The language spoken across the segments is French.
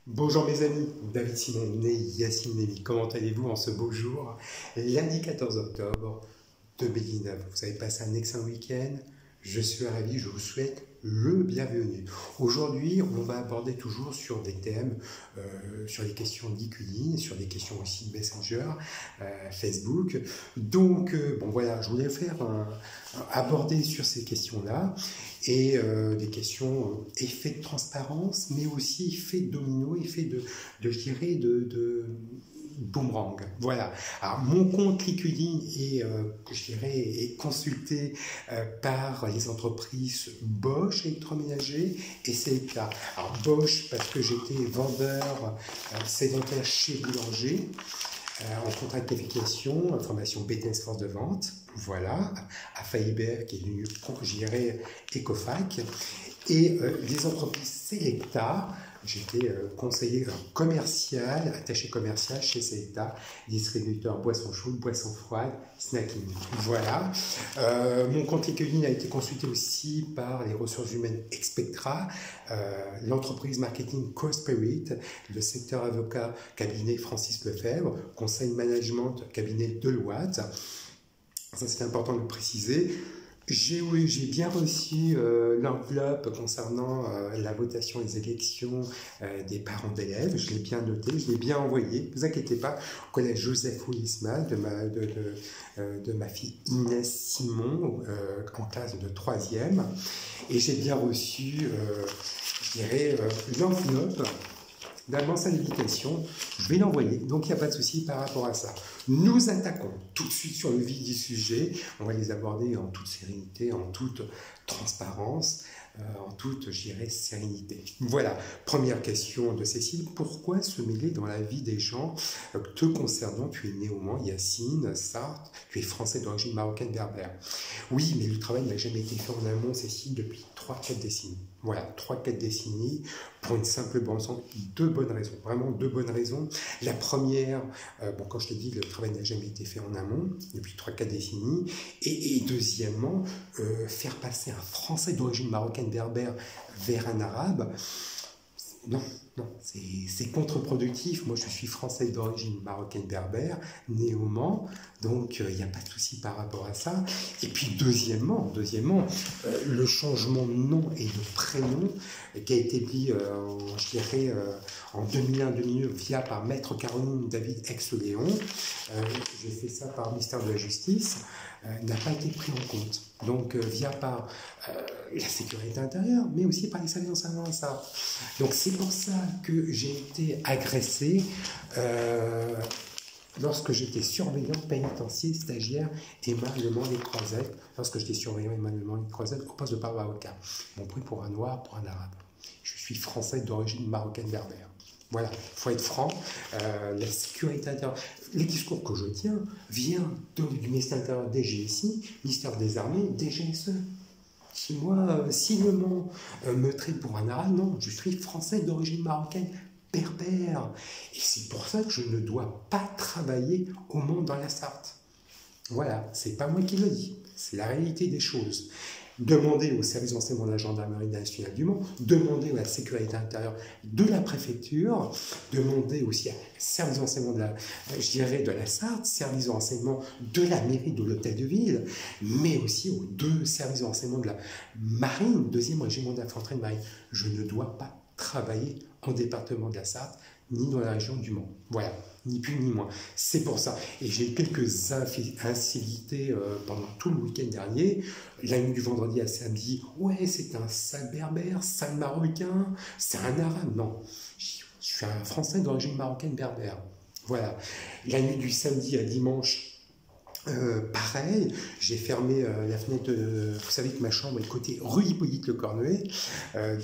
Bonjour mes amis, David Simon, né Yacine Lévy, comment allez-vous en ce beau jour, lundi 14 octobre 2019. Vous avez passé un excellent week-end, je suis ravi, je vous souhaite le bienvenu. Aujourd'hui, on va aborder toujours sur des thèmes, sur les questions LinkedIn, sur des questions aussi Messenger, Facebook. Donc, bon voilà, je voulais aborder sur ces questions-là et des questions effet de transparence, mais aussi effet de domino, effet je dirais, de boomerang. Voilà. Alors, mon compte LinkedIn est consulté par les entreprises Bosch électroménager et CETA. Alors, Bosch, parce que j'étais vendeur sédentaire chez Boulanger, en contrat de qualification, formation BTS force de vente, voilà, à Faibert, qui est devenu, je dirais, Ecofac, et les entreprises Selecta. J'étais conseiller commercial, attaché commercial chez Selecta, distributeur boissons chaudes, boissons froides, snacking. Voilà. Mon compte LinkedIn a été consulté aussi par les ressources humaines Expectra, l'entreprise marketing CoSpirit, le secteur avocat cabinet Francis Lefebvre, conseil management cabinet Deloitte. Ça, c'est important de le préciser. J'ai bien reçu l'enveloppe concernant la votation des élections des parents d'élèves. Je l'ai bien noté, je l'ai bien envoyé. Ne vous inquiétez pas, au collège Joseph Oulisma de ma fille Inès Simon en classe de 3e. Et j'ai bien reçu, je dirais, l'enveloppe d'un mensuel d'éducation, je vais l'envoyer, donc il n'y a pas de souci par rapport à ça. Nous attaquons tout de suite sur le vif du sujet, on va les aborder en toute sérénité, en toute transparence, en toute, je dirais, sérénité. Voilà, première question de Cécile, pourquoi se mêler dans la vie des gens te concernant? Tu es né au Mans, Yacine, Sarthe, tu es français d'origine marocaine berbère. Oui, mais le travail n'a jamais été fait en amont, Cécile, depuis 3-4 décennies. Voilà, 3-4 décennies, pour une simple bonne raison, deux bonnes raisons, vraiment deux bonnes raisons. La première, bon, quand je te dis, le travail n'a jamais été fait en amont, depuis 3-4 décennies, et deuxièmement, faire passer un Français d'origine marocaine berbère vers un Arabe, non, c'est contre-productif. Moi, je suis français d'origine marocaine berbère, né au Mans, donc il n'y a pas de souci par rapport à ça. Et puis, deuxièmement, le changement de nom et de prénom qui a été dit, je dirais, en 2001-2002 via par Maître Caroline David Ex-Léon, j'ai fait ça par le ministère de la Justice, n'a pas été pris en compte. Donc, via par la sécurité intérieure, mais aussi par les services d'enseignement à ça. Donc, c'est pour ça que j'ai été agressé lorsque j'étais surveillant pénitentiaire stagiaire émalement des Croisettes, lorsque j'étais surveillant émalement des Croisettes au poste de parole avocat. Mon prix pour un noir, pour un arabe. Je suis français d'origine marocaine berbère. Voilà, il faut être franc. La sécurité intérieure, les discours que je tiens viennent du ministère de l'Intérieur, DGSI, ministère des Armées, DGSE. Si moi, signement me traite pour un arabe, non, je suis français d'origine marocaine berbère. Et c'est pour ça que je ne dois pas travailler au Mans dans la Sarthe. Voilà, c'est pas moi qui le dis, c'est la réalité des choses. Demandez au service d'enseignement de la gendarmerie nationale du Mans, demandez à la sécurité intérieure de la préfecture, demandez aussi au service d'enseignement de la Sarthe, service d'enseignement de la mairie de l'hôtel de ville, mais aussi aux deux services d'enseignement de la marine, 2e régiment d'infanterie de marine. Je ne dois pas travailler en département de la Sarthe, ni dans la région du Mans. Voilà, ni plus ni moins. C'est pour ça. Et j'ai eu quelques incivilités pendant tout le week-end dernier. La nuit du vendredi à samedi, ouais, c'est un sale berbère, sale marocain, c'est un arabe. Non, je suis un Français d'origine marocaine berbère. Voilà. La nuit du samedi à dimanche, pareil, j'ai fermé la fenêtre. Vous savez que ma chambre est côté rue Hippolyte Le Cornuet.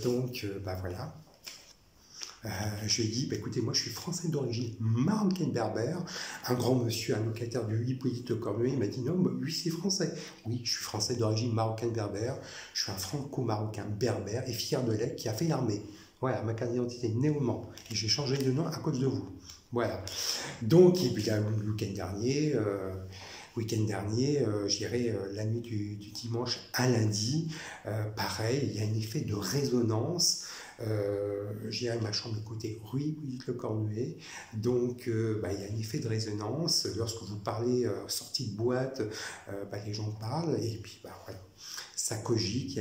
Donc, voilà. Je lui ai dit, écoutez, moi je suis français d'origine marocaine berbère. Un grand monsieur, un locataire du Hippolyte Le Cornuet, il m'a dit, non, lui c'est français. Oui, je suis français d'origine marocaine berbère. Je suis un franco-marocain berbère et fier de l'être qui a fait l'armée. Voilà, ma carte d'identité est née au Mans. Et j'ai changé de nom à cause de vous. Voilà. Donc, et puis là, le week-end dernier, je dirais la nuit du dimanche à lundi, pareil, il y a un effet de résonance J'irai ma chambre côté rue Hippolyte Le Cornuet. Donc, il y a un effet de résonance. Lorsque vous parlez sortie de boîte, les gens parlent. Et puis, voilà, ça cogite.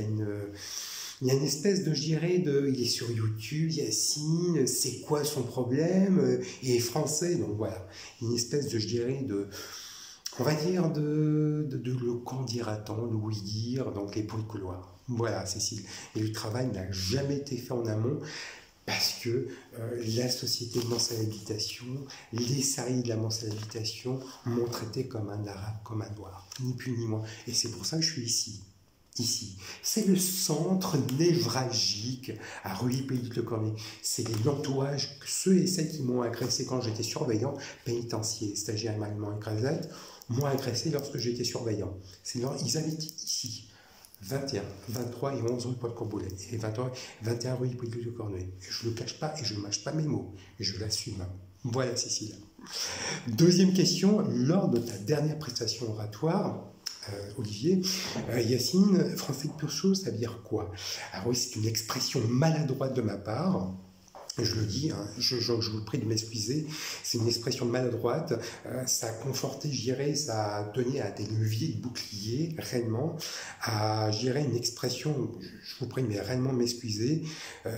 Il y a une espèce de, je dirais, il est sur YouTube, Yacine, c'est quoi son problème? Il est français, donc voilà. Une espèce de, je dirais, on va dire, le quand dira-t-on, le oui dire, donc les bruits de couloir. Voilà, Cécile. Et le travail n'a jamais été fait en amont parce que la société de Mansal Habitation, les salariés de la Mansal Habitation m'ont traité comme un arabe, comme un noir, ni plus ni moins. Et c'est pour ça que je suis ici. Ici, c'est le centre névralgique à rue Hippolyte Le Cornuet. C'est l'entourage, ceux et celles qui m'ont agressé quand j'étais surveillant pénitentiaire, stagiaire Malement et Crasette, m'ont agressé lorsque j'étais surveillant. Ils habitent ici, 21, 23 et 11 rue Paul Courboulet, et 21 rue Hippolyte Le Cornuet. Je ne le cache pas et je ne mâche pas mes mots, et je l'assume. Voilà, Cécile. Deuxième question, lors de ta dernière prestation oratoire, Olivier, Yacine, français de pure chose, ça veut dire quoi? Alors oui, c'est une expression maladroite de ma part. Je le dis, hein, je vous prie de m'excuser, c'est une expression maladroite, ça a conforté, je dirais, ça a donné à des leviers de bouclier, réellement, à, je dirais, une expression, je vous prie mais réellement m'excuser,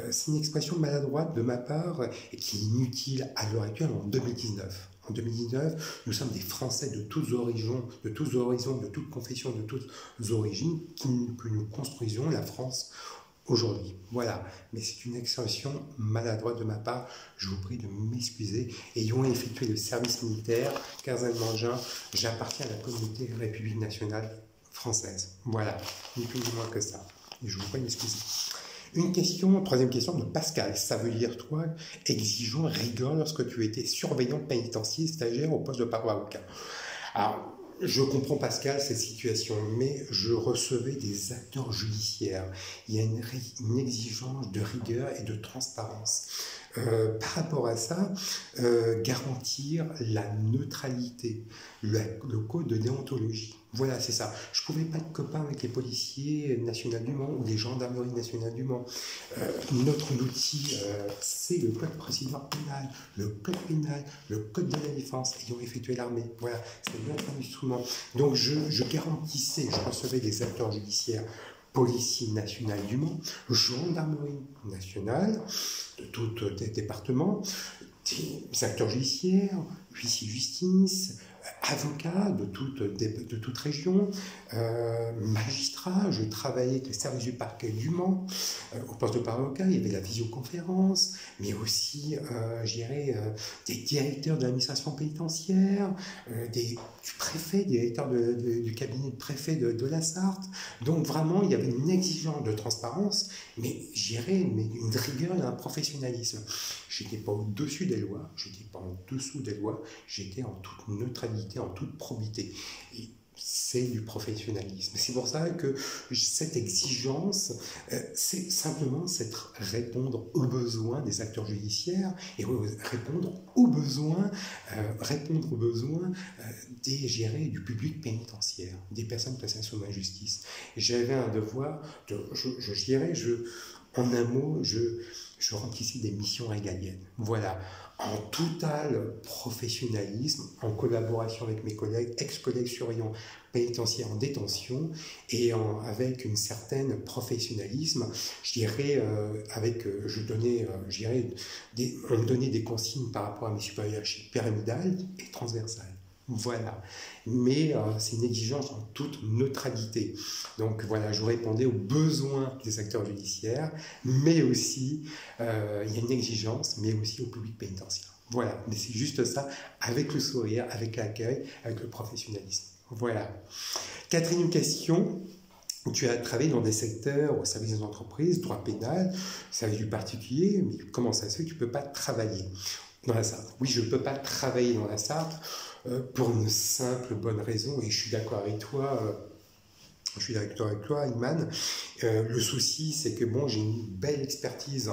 c'est une expression maladroite de ma part et qui est inutile à l'heure actuelle en 2019. En 2019, nous sommes des Français de tous horizons, de toutes confessions, de toutes origines, que nous construisons la France aujourd'hui. Voilà, mais c'est une expression maladroite de ma part, je vous prie de m'excuser. Ayant effectué le service militaire, caserne Mangin, j'appartiens à la communauté République nationale française. Voilà, ni plus ni moins que ça. Et je vous prie de m'excuser. Troisième question de Pascal. Ça veut dire, toi, exigeant rigueur lorsque tu étais surveillant pénitentiaire stagiaire au poste de paroi avocat. Alors, je comprends, Pascal, cette situation, mais je recevais des acteurs judiciaires. Il y a une exigence de rigueur et de transparence. Par rapport à ça, garantir la neutralité, le code de déontologie. Voilà, c'est ça. Je ne pouvais pas être copain avec les policiers nationaux du Mans ou les gendarmeries nationales du Mans. Notre outil, c'est le code procédure pénale, le code pénal, le code de la défense ayant effectué l'armée. Voilà, c'est notre instrument. Donc je garantissais, je recevais des acteurs judiciaires, policiers nationaux du Mans, gendarmerie nationale de tout département, des acteurs judiciaires, huissiers de justice, avocats de toute région, magistrats. Je travaillais avec le service du parquet du Mans, au poste de parole avocat. Il y avait la visioconférence, mais aussi, je dirais, des directeurs de l'administration pénitentiaire, du préfet, directeur du cabinet de préfet de la Sarthe. Donc vraiment, il y avait une exigence de transparence, mais je dirais, une rigueur et un professionnalisme. Je n'étais pas au-dessus des lois, je n'étais pas en dessous des lois, j'étais en toute neutralité, en toute probité. Et c'est du professionnalisme. C'est pour ça que cette exigence, c'est simplement répondre aux besoins des acteurs judiciaires et répondre aux besoins du public pénitentiaire, des personnes placées sous ma justice. J'avais un devoir, en un mot, je remplissais des missions régaliennes. Voilà, en total professionnalisme, en collaboration avec mes collègues, ex-collègues surveillants pénitentiaires en détention, et avec une certaine professionnalisme, je dirais, on me donnait des consignes par rapport à mes supérieurs pyramidales et transversales. Voilà, mais c'est une exigence en toute neutralité. Donc voilà, je répondais aux besoins des acteurs judiciaires, mais aussi, il y a une exigence, mais aussi au public pénitentiaire. Voilà, mais c'est juste ça, avec le sourire, avec l'accueil, avec le professionnalisme. Voilà. Quatrième question. Tu as travaillé dans des secteurs au service des entreprises, droit pénal, service du particulier, mais comment ça se fait que tu ne peux pas travailler dans la Sarthe? Oui, je ne peux pas travailler dans la Sarthe pour une simple bonne raison, et je suis d'accord avec toi. Je suis d'accord avec toi, Iman. Le souci, c'est que bon, j'ai une belle expertise.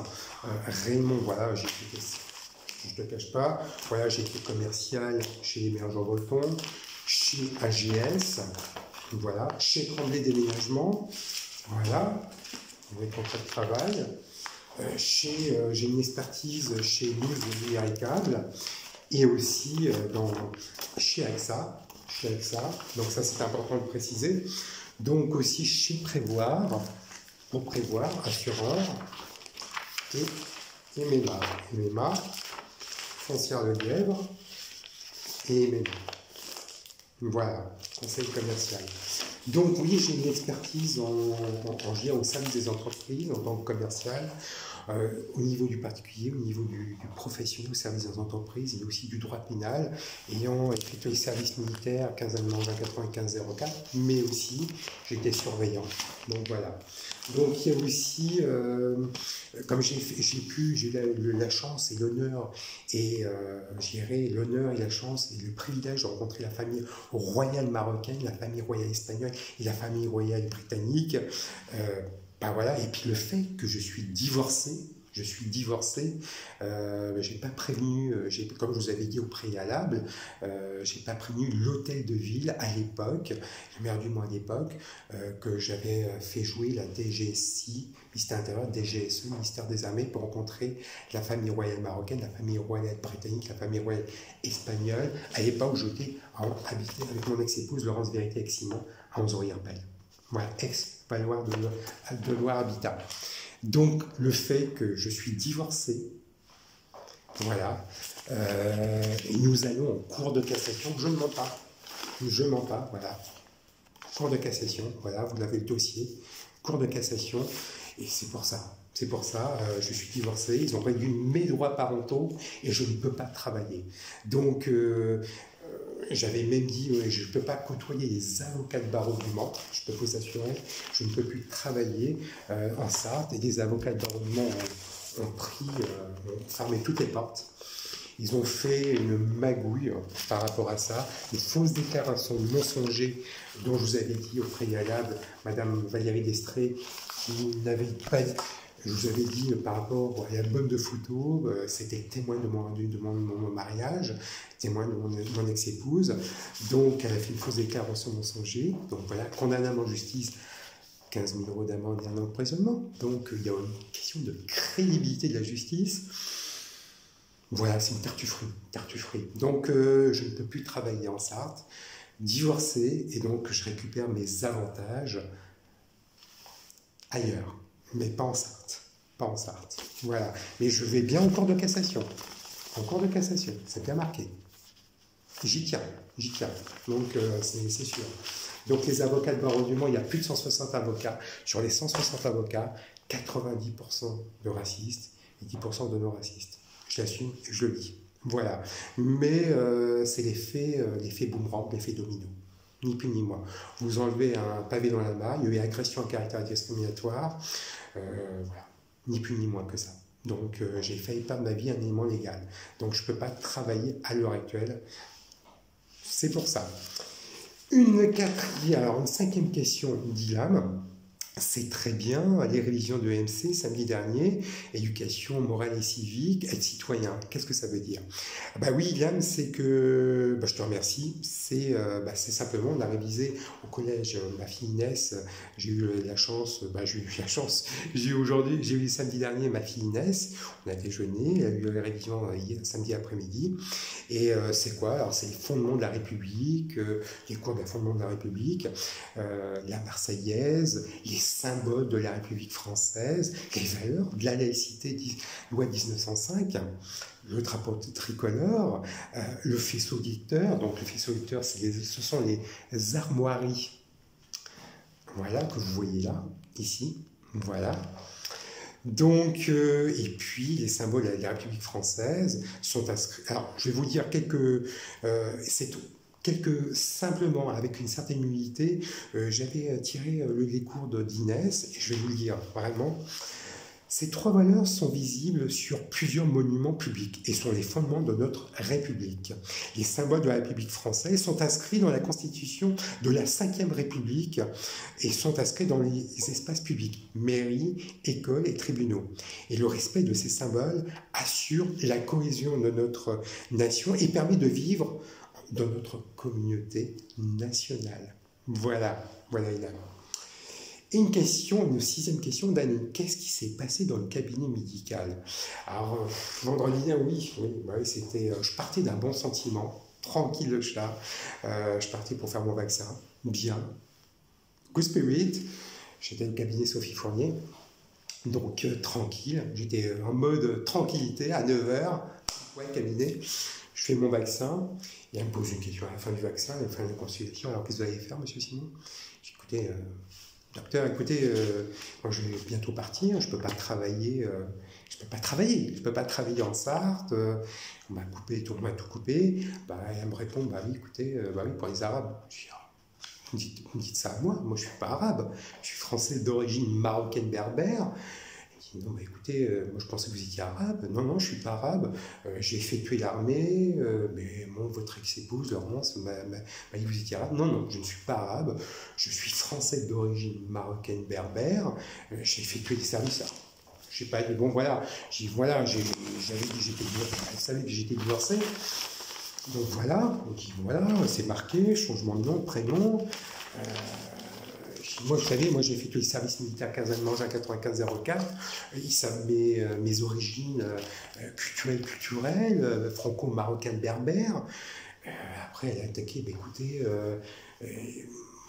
Raymond, voilà, je ne te cache pas. Voilà, j'ai été commercial chez Émergent Breton, chez AGS, voilà, chez Tremblay Déménagement, voilà, mes contrats de travail. J'ai une expertise chez News Numéricable et aussi chez AXA. Donc ça c'est important de préciser. Donc aussi chez Prévoir, pour Prévoir, assureur, et MMA, Foncière de Lièvre, et MMA. Voilà, conseil commercial. Donc oui, j'ai une expertise je dirais, au service des entreprises, en tant que commercial, au niveau du particulier, au niveau du professionnel, au service des entreprises, et aussi du droit pénal, ayant effectué les services militaires 15 allemands 95-04, mais aussi j'étais surveillant. Donc voilà. Donc il y a aussi, comme j'ai eu la chance et l'honneur, et l'honneur et la chance et le privilège de rencontrer la famille royale marocaine, la famille royale espagnole et la famille royale britannique, voilà. Et puis le fait que je suis divorcé, j'ai pas prévenu, comme je vous avais dit au préalable, j'ai pas prévenu l'hôtel de ville à l'époque, le maire du Mans à l'époque, que j'avais fait jouer la DGSI, ministère intérieur, DGSE, ministère des Armées, pour rencontrer la famille royale marocaine, la famille royale britannique, la famille royale espagnole, à l'époque où j'étais habité avec mon ex-épouse Laurence Vérité avec Simon à Onze-Herbel. Voilà, ex-Valoir de Loire Habitat. Donc, le fait que je suis divorcé, voilà, et nous allons en cour de cassation, je ne mens pas, voilà, cour de cassation, voilà, vous avez le dossier, cour de cassation, et c'est pour ça, je suis divorcé, ils ont réduit mes droits parentaux, et je ne peux pas travailler. Donc, j'avais même dit, je ne peux pas côtoyer les avocats de barreau du Mans, je peux vous assurer, je ne peux plus travailler en Sarthe, et les avocats de barreau du Mans ont fermé toutes les portes. Ils ont fait une magouille par rapport à ça, une fausse déclaration mensongère dont je vous avais dit au préalable, Madame Valérie Destré, qui n'avait pas... Je vous avais dit par rapport à l'album de photos, c'était témoin de mon mariage, témoin de mon ex-épouse. Donc, elle a fait une fausse déclaration mensongère. Donc, voilà, condamnable en justice, 15 000 € d'amende et 1 an d'emprisonnement. Donc, il y a une question de crédibilité de la justice. Voilà, c'est une tartufferie. Donc, je ne peux plus travailler en Sarthe, divorcé, et donc je récupère mes avantages ailleurs. Mais pas en Sarthe. Voilà. Mais je vais bien en cour de cassation. C'est bien marqué. J'y tiens. Donc, c'est sûr. Donc, les avocats de barreau du Mans, il y a plus de 160 avocats. Sur les 160 avocats, 90% de racistes et 10% de non-racistes. Je l'assume, je le dis. Voilà. Mais c'est l'effet boomerang, l'effet domino. Ni plus ni moins. vous enlevez un pavé dans la main, il y a eu agression à caractère discriminatoire, voilà, ni plus ni moins que ça. Donc j'ai failli perdre ma vie un élément légal. Donc je ne peux pas travailler à l'heure actuelle. C'est pour ça. Une cinquième question d'Ilham. C'est très bien, les révisions de EMC samedi dernier, éducation morale et civique, être citoyen. Qu'est-ce que ça veut dire? Oui, Ilham, c'est que, je te remercie, c'est simplement, on a révisé au collège, ma fille Inès, j'ai eu samedi dernier ma fille Inès, on a déjeuné, elle a eu les révisions samedi après-midi, et c'est quoi? Alors c'est les fondements de la République, les cours des fondements de la République, la Marseillaise, les symboles de la République française, les valeurs de la laïcité, loi de 1905, le drapeau tricolore, le faisceau dicteur. Donc le faisceau dicteur, ce sont les armoiries, voilà, que vous voyez là, ici, voilà. Donc, et puis les symboles de la République française sont inscrits. Alors, je vais vous dire c'est tout. Simplement, avec une certaine humilité, j'avais tiré les cours d'Inès, et je vais vous le dire, vraiment. Ces trois valeurs sont visibles sur plusieurs monuments publics et sont les fondements de notre République. Les symboles de la République française sont inscrits dans la Constitution de la Ve République et sont inscrits dans les espaces publics, mairies, écoles et tribunaux. Et le respect de ces symboles assure la cohésion de notre nation et permet de vivre dans notre communauté nationale. Voilà, Ilham. Et une question, une sixième question d'Annie. Qu'est-ce qui s'est passé dans le cabinet médical? Alors, vendredi, oui, c'était. Je partais d'un bon sentiment, tranquille le chat. Je partais pour faire mon vaccin, bien, good spirit. J'étais au cabinet Sophie Fournier, donc tranquille. J'étais en mode tranquillité à 9h, ouais, cabinet. Je fais mon vaccin, et elle me pose une question à la fin du vaccin, à la fin de la consultation. Alors, qu'est-ce que vous allez faire, monsieur Simon? Écoutez, docteur, écoutez, moi je vais bientôt partir, je peux pas travailler, je peux pas travailler en Sarthe, on m'a tout coupé. Bah, elle me répond, bah oui, écoutez, bah oui, pour les Arabes. Je dis, ah, vous me dites ça à moi je suis pas arabe, je suis français d'origine marocaine berbère. Non, bah écoutez, moi je pensais que vous étiez arabe. Non, je suis pas arabe. J'ai effectué l'armée, mais bon, votre ex-épouse, Laurence, m'a dit que vous étiez arabe. Non, je ne suis pas arabe. Je suis français d'origine marocaine berbère. J'ai effectué des services. Alors, je sais pas, bon voilà. J'avais dit que j'étais divorcé. Elle savait que j'étais divorcé. Donc voilà, c'est marqué, changement de nom, de prénom. Moi, vous savez, j'ai effectué le service militaire caserne-mange à 95-04. Ils savent mes origines culturelles, franco-marocaines berbères. Après, elle a attaqué, bah, écoutez,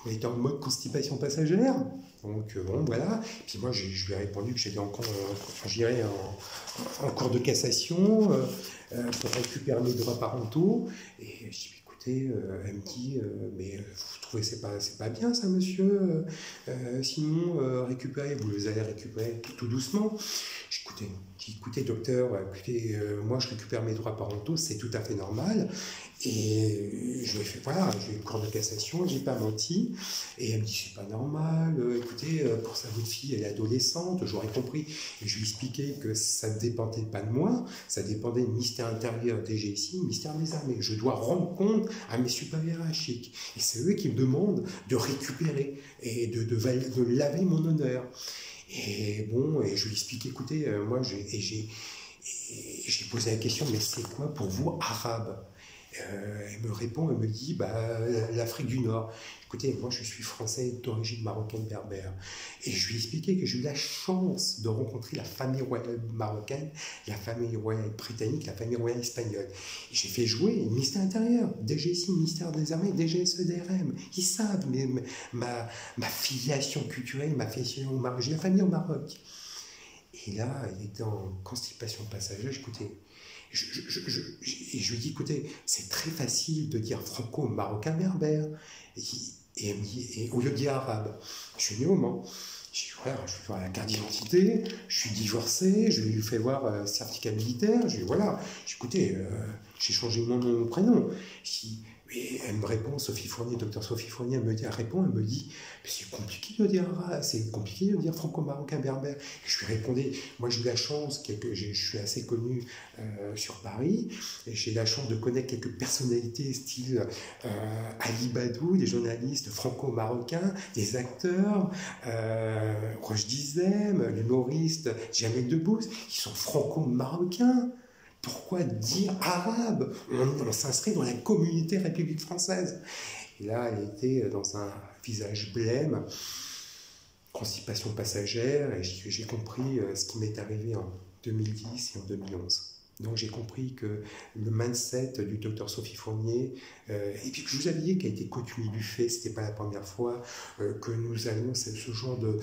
on était en mode constipation passagère. Donc, bon, voilà. Et puis moi, je lui ai répondu que j'étais en cours de cassation pour récupérer mes droits parentaux. Et je dis, écoutez, elle me dit, mais vous trouvez c'est pas bien ça, monsieur Simon, récupérez, vous les allez récupérer tout doucement. Écoutez, docteur, écoutez, moi je récupère mes droits parentaux, c'est tout à fait normal. Et je lui ai fait, voilà, j'ai eu le cours de cassation, j'ai pas menti. Et elle me dit, c'est pas normal, écoutez, pour ça, votre fille, elle est adolescente, j'aurais compris. Et je lui ai expliqué que ça ne dépendait pas de moi, ça dépendait du ministère intérieur, DGSI, ministère des Armées. Je dois rendre compte à mes supérieurs hiérarchiques. Et c'est eux qui me demandent de récupérer et de laver mon honneur. Et bon, et je lui ai expliqué, écoutez, moi, j'ai posé la question, mais c'est quoi pour vous arabe? Elle me répond, elle me dit, bah, l'Afrique du Nord. Écoutez, moi je suis français d'origine marocaine berbère. Et je lui ai expliqué que j'ai eu la chance de rencontrer la famille royale marocaine, la famille royale britannique, la famille royale espagnole. Et j'ai fait jouer le ministère intérieur, DGSI, ministère des Armées, DGSE, DRM. Ils savent ma filiation culturelle, ma filiation au Maroc. J'ai la famille au Maroc. Et là, il était en constipation passagère. Écoutez, et je lui dis, écoutez, c'est très facile de dire franco-marocain berbère. Et au lieu de dire arabe, je suis né au Mans. Je dis, voilà, je vais voir la carte d'identité, je suis divorcé, je lui fais voir certificat militaire. Je lui dis, voilà, écoutez, j'ai changé mon nom, mon prénom. Et elle me répond, Sophie Fournier, docteur Sophie Fournier, elle me dit, c'est compliqué de dire arabe, c'est compliqué de dire franco-marocain berbère. Et je lui répondais, moi j'ai eu la chance, je suis assez connu sur Paris, et j'ai la chance de connaître quelques personnalités style Ali Badou, des journalistes franco-marocains, des acteurs, Roche Dizem, l'humoriste Jamel Debbouze, qui sont franco-marocains. Pourquoi dire arabe? On s'inscrit dans la communauté République française. Et là, elle était dans un visage blême, constipation passagère, et j'ai compris ce qui m'est arrivé en 2010 et en 2011. Donc j'ai compris que le mindset du docteur Sophie Fournier, et puis que je vous avais dit qu'elle a été coutumier du fait, c'était pas la première fois que nous allions, c'est ce genre de...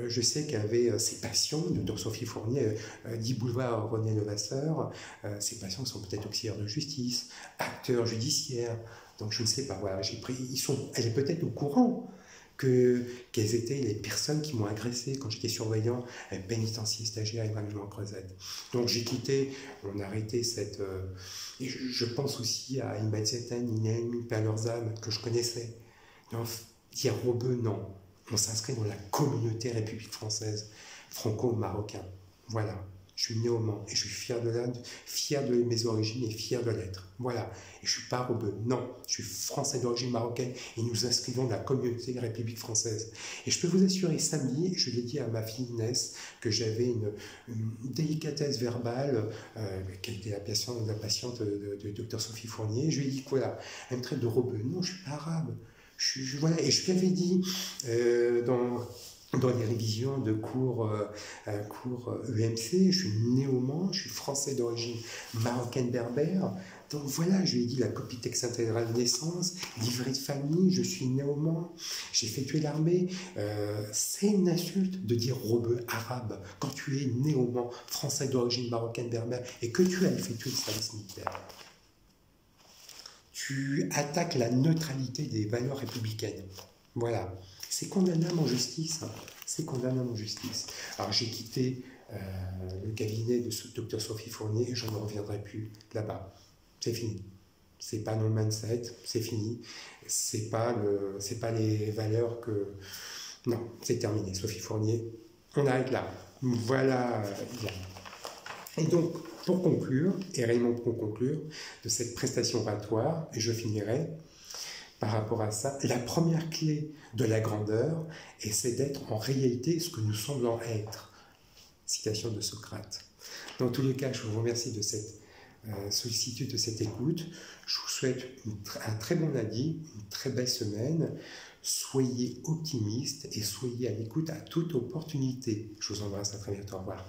je sais qu'elle avait ses patients, le docteur Sophie Fournier, 10 boulevard René Levasseur, ses patients sont peut-être auxiliaires de justice, acteurs judiciaires, donc je ne sais pas, voilà, elle est peut-être au courant quelles étaient les personnes qui m'ont agressé quand j'étais surveillant pénitencier stagiaire à Évanouillement-Creusette. Donc j'ai quitté, on a arrêté cette... et je pense aussi à Imad Zetan, Inaïm, Palorzam, que je connaissais. Donc, dire Robeux, non. On s'inscrit dans la communauté République française, franco-marocain. Voilà. Je suis né au Mans et je suis fier de mes origines et fier de l'être. Voilà. Et je ne suis pas rebeu. Non, je suis français d'origine marocaine et nous inscrivons dans la communauté République française. Et je peux vous assurer, samedi, je l'ai dit à ma fille Inès que j'avais une délicatesse verbale, qui était la patiente de Dr Sophie Fournier. Je lui ai dit, voilà, elle me traite de rebeu. Non, je ne suis pas arabe. Voilà. Et je lui avais dit, dans les révisions de cours EMC, je suis né au Mans, je suis français d'origine marocaine berbère. Donc voilà, je lui ai dit la copie texte intégrale de naissance, livret de famille, je suis né au Mans, j'ai effectué l'armée. C'est une insulte de dire rebeu arabe quand tu es né au Mans, français d'origine marocaine berbère et que tu as effectué le service militaire. Tu attaques la neutralité des valeurs républicaines. Voilà. C'est condamnable en justice. Hein. C'est condamnable en justice. Alors j'ai quitté le cabinet de Dr Sophie Fournier et je ne reviendrai plus là-bas. C'est fini. C'est pas non mindset, c'est fini. C'est pas les valeurs que... Non, c'est terminé. Sophie Fournier, on arrête là. Voilà. Et donc, pour conclure, et réellement pour conclure, de cette prestation oratoire, et je finirai par rapport à ça, la première clé de la grandeur, c'est d'être en réalité ce que nous semblons être. Citation de Socrate. Dans tous les cas, je vous remercie de cette sollicitude, de cette écoute. Je vous souhaite un très bon lundi, une très belle semaine. Soyez optimistes et soyez à l'écoute à toute opportunité. Je vous embrasse, à très bientôt. Au revoir.